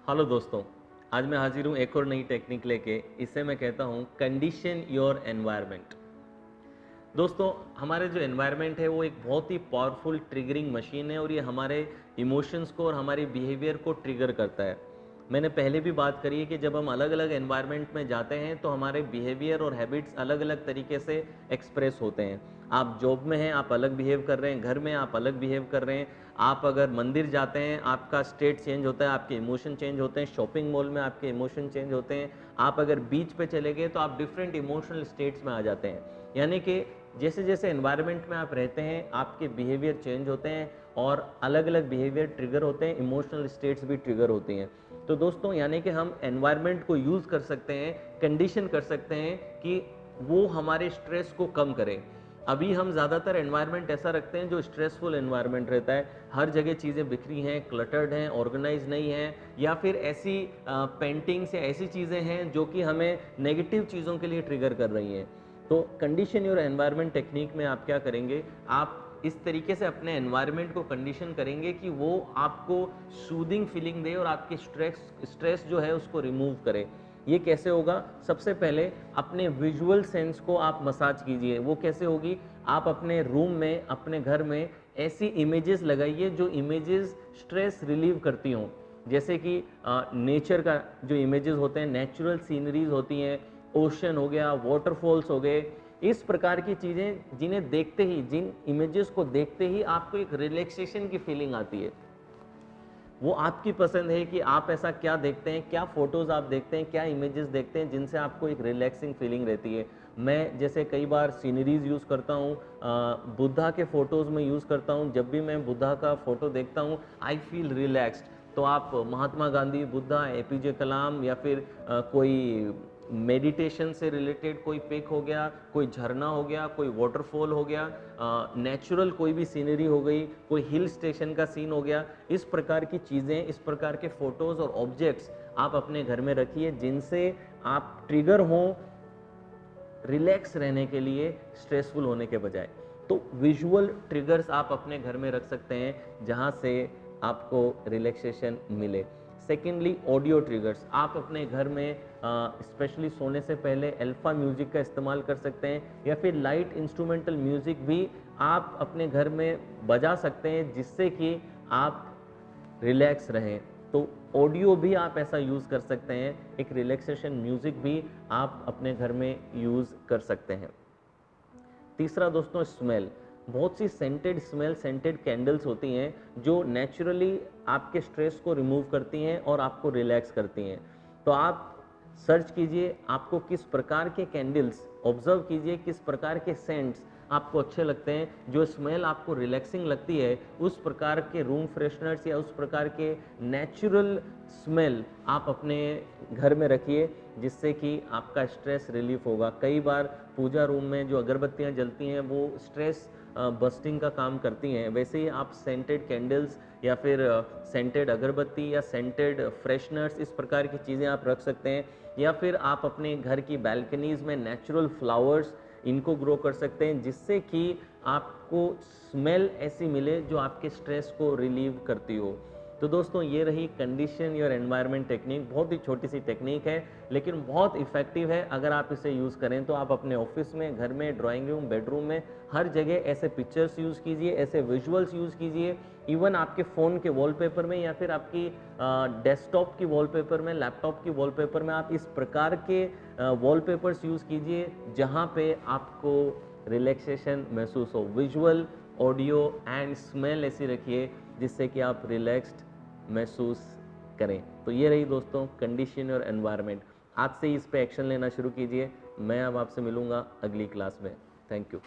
Hello दोस्तों, आज मैं हाजिर हूँ एक और नई टेक्निक लेके। इसे मैं कहता हूँ कंडीशन योर एनवायरनमेंट। दोस्तों, हमारे जो एनवायरनमेंट है वो एक बहुत ही पावरफुल ट्रिगरिंग मशीन है और ये हमारे इमोशंस को और हमारे बिहेवियर को ट्रिगर करता है। मैंने पहले भी बात करी है कि जब हम अलग अलग एनवायरनमेंट में जाते हैं तो हमारे बिहेवियर और हैबिट्स अलग अलग तरीके से एक्सप्रेस होते हैं। आप जॉब में हैं, आप अलग बिहेव कर रहे हैं, घर में आप अलग बिहेव कर रहे हैं, आप अगर मंदिर जाते हैं आपका स्टेट चेंज होता है, आपके इमोशन चेंज होते हैं, शॉपिंग मॉल में आपके इमोशन चेंज होते हैं, आप अगर बीच पे चले गए तो आप डिफरेंट इमोशनल स्टेट्स में आ जाते हैं। यानी कि जैसे जैसे एनवायरनमेंट में आप रहते हैं आपके बिहेवियर चेंज होते हैं और अलग अलग बिहेवियर ट्रिगर होते हैं, इमोशनल स्टेट्स भी ट्रिगर होती हैं। तो दोस्तों, यानी कि हम एनवायरनमेंट को यूज़ कर सकते हैं, कंडीशन कर सकते हैं कि वो हमारे स्ट्रेस को कम करे। अभी हम ज़्यादातर एनवायरनमेंट ऐसा रखते हैं जो स्ट्रेसफुल एनवायरनमेंट रहता है, हर जगह चीज़ें बिखरी हैं, क्लटर्ड हैं, ऑर्गेनाइज नहीं हैं, या फिर ऐसी पेंटिंग्स या ऐसी चीज़ें हैं जो कि हमें नेगेटिव चीज़ों के लिए ट्रिगर कर रही हैं। तो कंडीशन योर एनवायरनमेंट टेक्निक में आप क्या करेंगे, आप इस तरीके से अपने एनवायरनमेंट को कंडीशन करेंगे कि वो आपको सूदिंग फीलिंग दे और आपके स्ट्रेस जो है उसको रिमूव करे। ये कैसे होगा? सबसे पहले अपने विजुअल सेंस को आप मसाज कीजिए। वो कैसे होगी? आप अपने रूम में, अपने घर में ऐसी इमेजेस लगाइए जो इमेजेस स्ट्रेस रिलीव करती हों। जैसे कि नेचर का जो इमेजेस होते हैं, नेचुरल सीनरीज होती हैं, ओशन हो गया, वाटरफॉल्स हो गए, इस प्रकार की चीज़ें जिन्हें देखते ही, जिन इमेजेस को देखते ही आपको एक रिलैक्सेशन की फीलिंग आती है। वो आपकी पसंद है कि आप ऐसा क्या देखते हैं, क्या फोटोज़ आप देखते हैं, क्या इमेजेस देखते हैं जिनसे आपको एक रिलैक्सिंग फीलिंग रहती है। मैं जैसे कई बार सीनरीज यूज़ करता हूँ, बुद्धा के फ़ोटोज़ में यूज़ करता हूँ। जब भी मैं बुद्धा का फ़ोटो देखता हूँ आई फील रिलैक्स्ड। तो आप महात्मा गांधी, बुद्धा, एपीजे कलाम, या फिर कोई मेडिटेशन से रिलेटेड कोई पिक हो गया, कोई झरना हो गया, कोई वाटरफॉल हो गया, नेचुरल कोई भी सीनरी हो गई, कोई हिल स्टेशन का सीन हो गया, इस प्रकार की चीज़ें, इस प्रकार के फोटोज़ और ऑब्जेक्ट्स आप अपने घर में रखिए जिनसे आप ट्रिगर हों रिलैक्स रहने के लिए, स्ट्रेसफुल होने के बजाय। तो विजुअल ट्रिगर्स आप अपने घर में रख सकते हैं जहां से आपको रिलैक्सेशन मिले। सेकेंडली, ऑडियो ट्रिगर्स आप अपने घर में स्पेशली सोने से पहले अल्फा म्यूजिक का इस्तेमाल कर सकते हैं, या फिर लाइट इंस्ट्रूमेंटल म्यूजिक भी आप अपने घर में बजा सकते हैं जिससे कि आप रिलैक्स रहें। तो ऑडियो भी आप ऐसा यूज़ कर सकते हैं, एक रिलैक्सेशन म्यूज़िक भी आप अपने घर में यूज़ कर सकते हैं। तीसरा दोस्तों, स्मेल। बहुत सी सेंटेड स्मेल, सेंटेड कैंडल्स होती हैं जो नेचुरली आपके स्ट्रेस को रिमूव करती हैं और आपको रिलैक्स करती हैं। तो आप सर्च कीजिए आपको किस प्रकार के कैंडल्स, ऑब्जर्व कीजिए किस प्रकार के सेंट्स आपको अच्छे लगते हैं, जो स्मेल आपको रिलैक्सिंग लगती है, उस प्रकार के रूम फ्रेशनर्स या उस प्रकार के नेचुरल स्मेल आप अपने घर में रखिए जिससे कि आपका स्ट्रेस रिलीफ होगा। कई बार पूजा रूम में जो अगरबत्तियां जलती हैं वो स्ट्रेस बस्टिंग का काम करती हैं, वैसे ही आप सेंटेड कैंडल्स या फिर सेंटेड अगरबत्ती या सेंटेड फ्रेशनर्स, इस प्रकार की चीज़ें आप रख सकते हैं। या फिर आप अपने घर की बैल्कनीज़ में नेचुरल फ्लावर्स इनको ग्रो कर सकते हैं जिससे कि आपको स्मेल ऐसी मिले जो आपके स्ट्रेस को रिलीव करती हो। तो दोस्तों, ये रही कंडीशन योर एनवायरनमेंट टेक्निक। बहुत ही छोटी सी टेक्निक है लेकिन बहुत इफेक्टिव है। अगर आप इसे यूज़ करें तो आप अपने ऑफिस में, घर में, ड्राइंग रूम, बेडरूम में, हर जगह ऐसे पिक्चर्स यूज़ कीजिए, ऐसे विजुअल्स यूज़ कीजिए। इवन आपके फ़ोन के वॉलपेपर में या फिर आपकी डेस्कटॉप की वॉलपेपर में, लैपटॉप की वॉलपेपर में आप इस प्रकार के वॉलपेपर्स यूज़ कीजिए जहाँ पे आपको रिलैक्सेशन महसूस हो। विजुअल, ऑडियो एंड स्मेल ऐसी रखिए जिससे कि आप रिलैक्स्ड महसूस करें। तो ये रही दोस्तों कंडीशन और एनवायरनमेंट। आज से ही इस पे एक्शन लेना शुरू कीजिए। मैं अब आपसे मिलूंगा अगली क्लास में। Thank you.